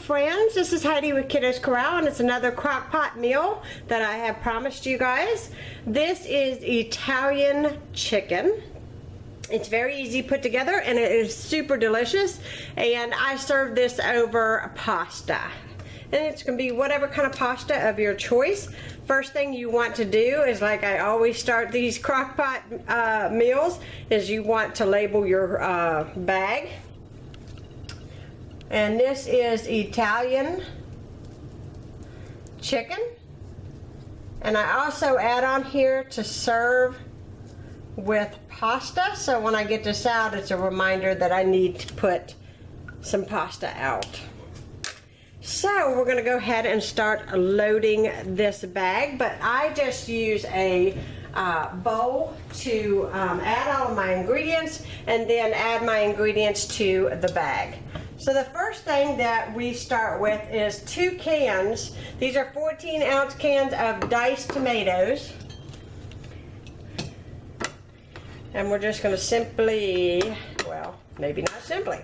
friends, this is Heidi with Kiddos Corral, and it's another crock pot meal that I have promised you guys. This is Italian chicken. It's very easy put together and it is super delicious, and I serve this over pasta. And it's going to be whatever kind of pasta of your choice. First thing you want to do is, like I always start these crock pot meals, is you want to label your bag. And this is Italian chicken. And I also add on here to serve with pasta. So when I get this out, it's a reminder that I need to put some pasta out. So we're going to go ahead and start loading this bag, but I just use a bowl to add all of my ingredients and then add my ingredients to the bag. So the first thing that we start with is 2 cans. These are 14-ounce cans of diced tomatoes. And we're just going to simply, well, maybe not simply,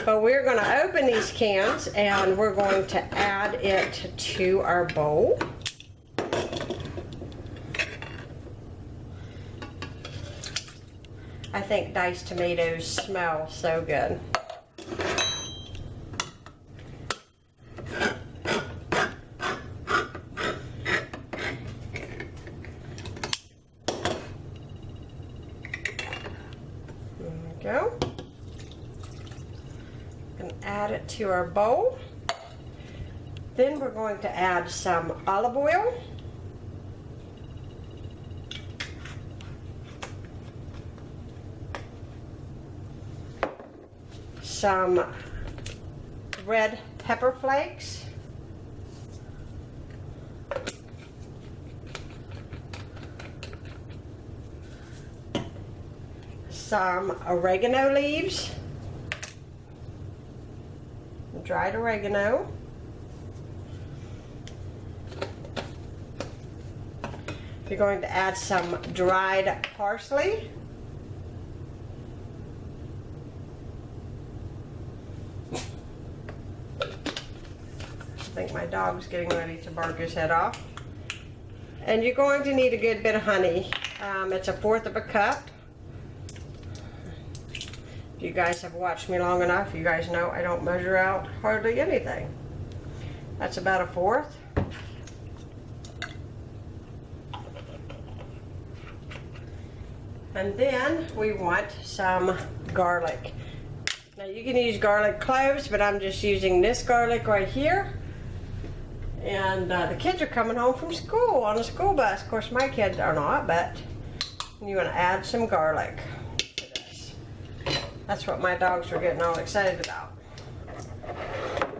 but we're going to open these cans and we're going to add it to our bowl. I think diced tomatoes smell so good. Go. And add it to our bowl. Then we're going to add some olive oil. Some red pepper flakes. Some oregano leaves, dried oregano, you're going to add some dried parsley, I think my dog's getting ready to bark his head off, and you're going to need a good bit of honey. It's 1/4 cup. If you guys have watched me long enough, you guys know I don't measure out hardly anything. That's about 1/4. And then we want some garlic. Now you can use garlic cloves, but I'm just using this garlic right here. And the kids are coming home from school on a school bus. Of course my kids are not, but you want to add some garlic. That's what my dogs were getting all excited about.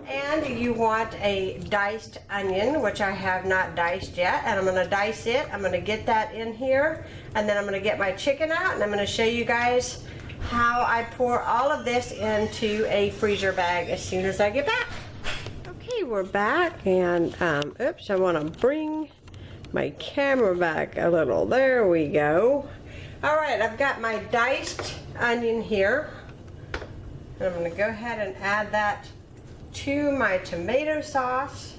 And you want a diced onion, which I have not diced yet, and I'm going to dice it. I'm going to get that in here, and then I'm going to get my chicken out, and I'm going to show you guys how I pour all of this into a freezer bag as soon as I get back. Okay, we're back, and oops, I want to bring my camera back a little. There we go. All right, I've got my diced onion here. And I'm going to go ahead and add that to my tomato sauce.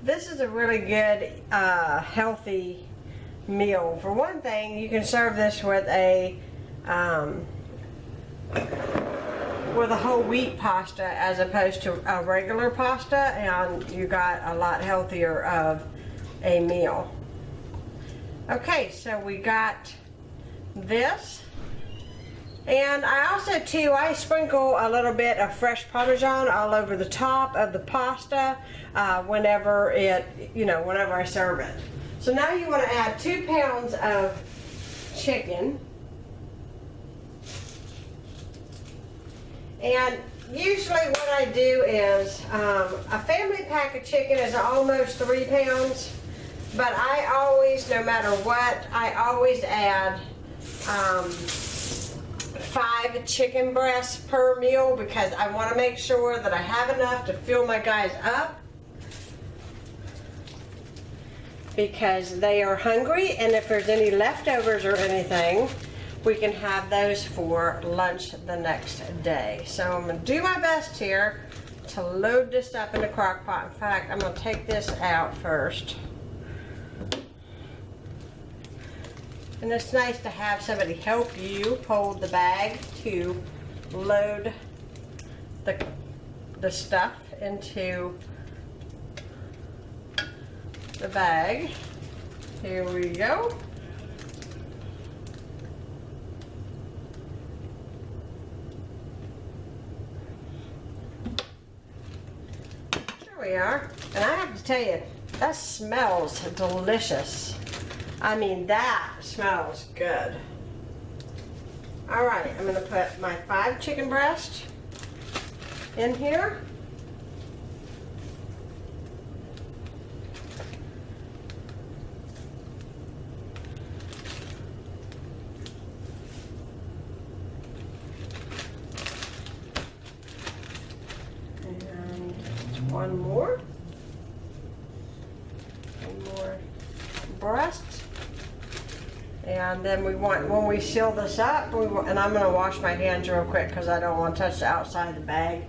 This is a really good, healthy meal. For one thing, you can serve this with a whole wheat pasta as opposed to a regular pasta, and you got a lot healthier of a meal. Okay, so we got this, and I also I sprinkle a little bit of fresh Parmesan all over the top of the pasta whenever I serve it. So now you want to add 2 pounds of chicken, and usually what I do is a family pack of chicken is almost 3 pounds. But I always, no matter what, I always add 5 chicken breasts per meal, because I want to make sure that I have enough to fill my guys up, because they are hungry, and if there's any leftovers or anything, we can have those for lunch the next day. So I'm going to do my best here to load this up in the crock pot. In fact, I'm going to take this out first. And it's nice to have somebody help you hold the bag to load the stuff into the bag. Here we go. There we are. And I have to tell you, that smells delicious. I mean, that smells good. All right, I'm gonna put my 5 chicken breasts in here. And one more breast. And then we want, when we seal this up, and I'm going to wash my hands real quick because I don't want to touch the outside of the bag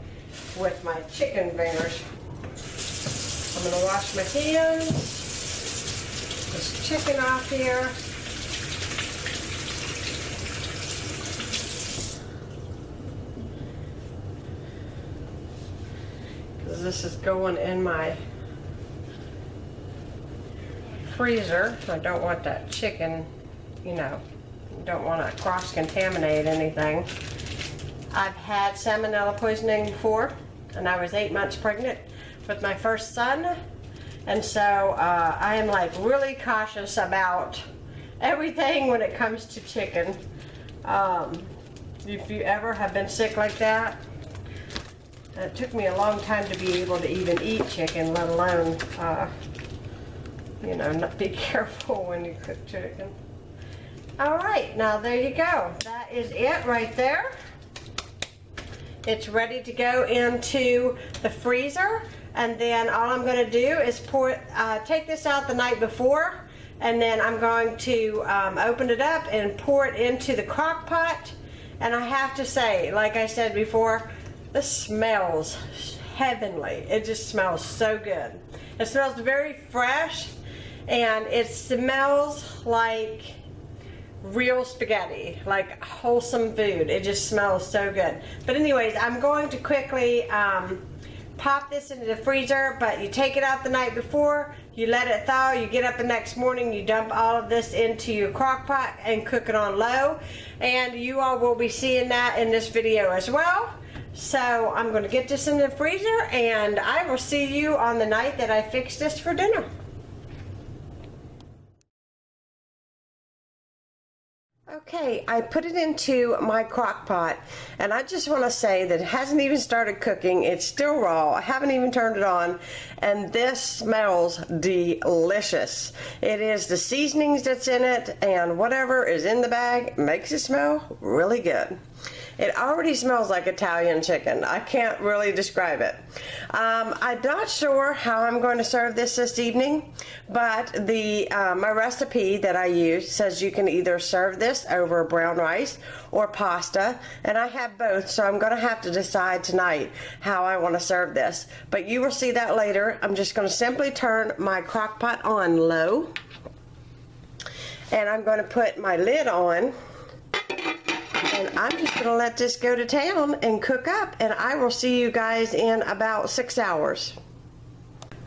with my chicken fingers. I'm going to wash my hands, this chicken off here. Because this is going in my freezer. I don't want that chicken, you know, don't want to cross-contaminate anything. I've had salmonella poisoning before, and I was 8 months pregnant with my first son, and so I am like really cautious about everything when it comes to chicken. If you ever have been sick like that, it took me a long time to be able to even eat chicken, let alone, you know, not be careful when you cook chicken. All right, now there you go. That is it right there. It's ready to go into the freezer, and then all I'm going to do is take this out the night before, and then I'm going to open it up and pour it into the crock pot. And I have to say, like I said before, this smells heavenly. It just smells so good. It smells very fresh, and it smells like real spaghetti, like wholesome food. It just smells so good. But anyways, I'm going to quickly pop this into the freezer, but you take it out the night before, you let it thaw, you get up the next morning, you dump all of this into your crock pot and cook it on low, and you all will be seeing that in this video as well. So I'm going to get this in the freezer, and I will see you on the night that I fix this for dinner. Okay, I put it into my crock pot, and I just want to say that it hasn't even started cooking. It's still raw. I haven't even turned it on, and this smells delicious. It is the seasonings that's in it, and whatever is in the bag makes it smell really good. It already smells like Italian chicken. I can't really describe it. I'm not sure how I'm going to serve this evening, but my recipe that I use says you can either serve this over brown rice or pasta, and I have both, so I'm going to have to decide tonight how I want to serve this. But you will see that later. I'm just going to simply turn my crock pot on low, and I'm going to put my lid on. And I'm just going to let this go to town and cook up, and I will see you guys in about 6 hours.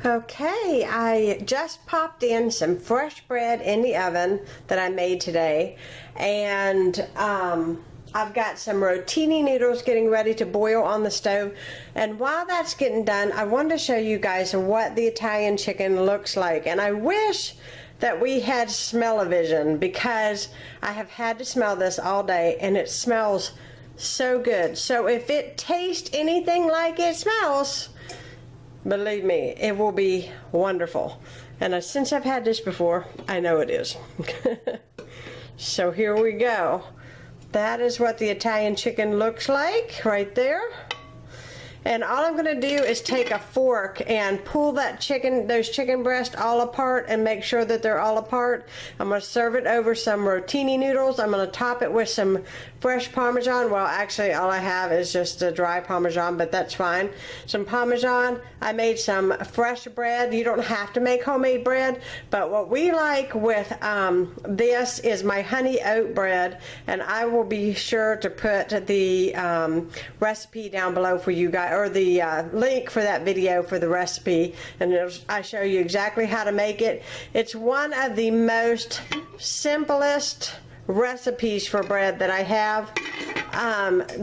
Okay, I just popped in some fresh bread in the oven that I made today, and I've got some rotini noodles getting ready to boil on the stove. And while that's getting done, I wanted to show you guys what the Italian chicken looks like, and I wish that we had smell-o-vision, because I have had to smell this all day, and it smells so good. So if it tastes anything like it smells, believe me, it will be wonderful. And since I've had this before, I know it is. So here we go. That is what the Italian chicken looks like right there. And all I'm gonna do is take a fork and pull those chicken breasts all apart and make sure that they're all apart. I'm gonna serve it over some rotini noodles. I'm gonna top it with some fresh Parmesan. Well, actually all I have is just a dry Parmesan, but that's fine. Some Parmesan. I made some fresh bread. You don't have to make homemade bread, but what we like with this is my honey oat bread, and I will be sure to put the recipe down below for you guys, or the link for that video for the recipe, and I show you exactly how to make it. It's one of the most simplest recipes for bread that I have.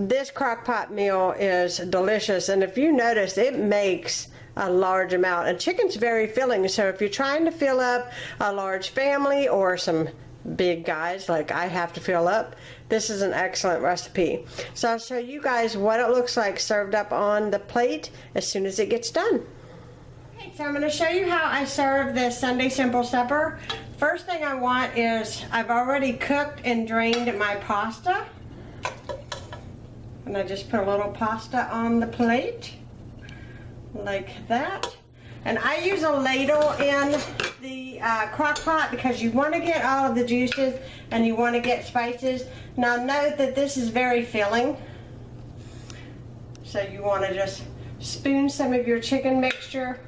This crock pot meal is delicious, and if you notice, it makes a large amount, and chicken's very filling, so if you're trying to fill up a large family or some big guys like I have to fill up, this is an excellent recipe. So I'll show you guys what it looks like served up on the plate as soon as it gets done. Okay, so I'm going to show you how I serve this Sunday Simple Supper. First thing I want is, I've already cooked and drained my pasta, and I just put a little pasta on the plate like that. And I use a ladle in the crock pot because you want to get all of the juices and you want to get spices. Now note that this is very filling, so you want to just spoon some of your chicken mixture.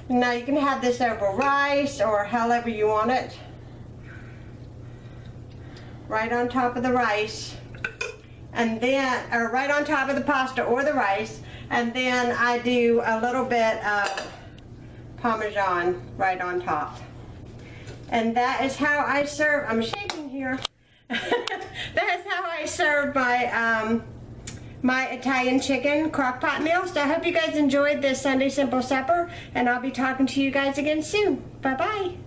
Now you can have this over rice or however you want it. Right on top of the rice, and then, or right on top of the pasta or the rice, and then I do a little bit of Parmesan right on top. And that is how I serve, I'm shaking here. That is how I serve my my Italian chicken crock pot meal. So I hope you guys enjoyed this Sunday Simple Supper, and I'll be talking to you guys again soon. Bye bye.